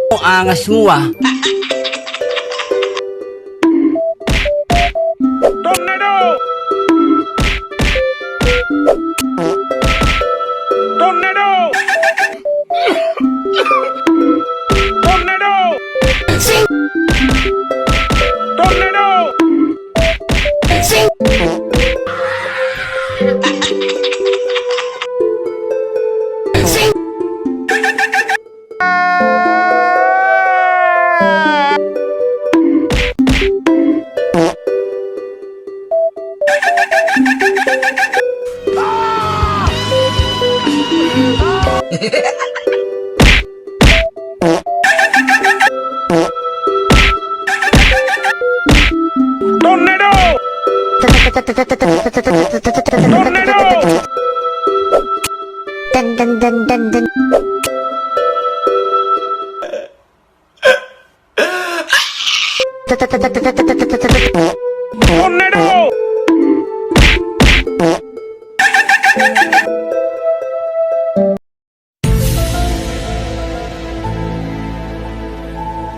Angas mo ah. Tornado! Tornado! Tornado! Tornado! Tornado! Tornado! Dun dun dun dun dun. Tornado!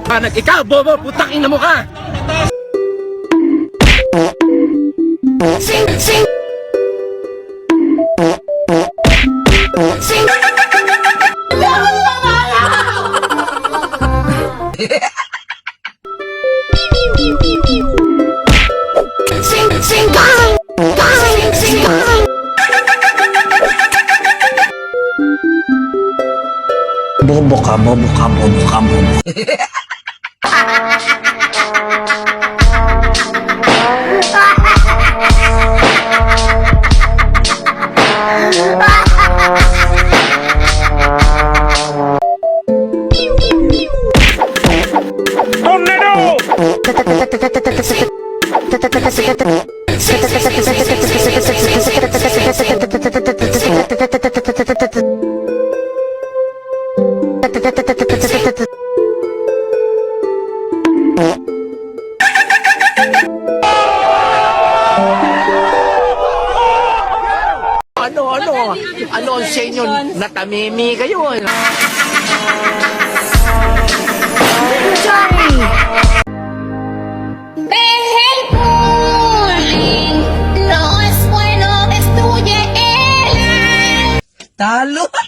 Panak ikaw, bobo, putakin na mo ka! Sing sing. Sing. Sing sing gang. Gang sing gang. Bobo ka, bobo ka, bobo ka, bobo. Tornado! Ano ang sa inyo? Natamimi kayo. Dejen bullying, no es bueno, destruye el alma. Talo!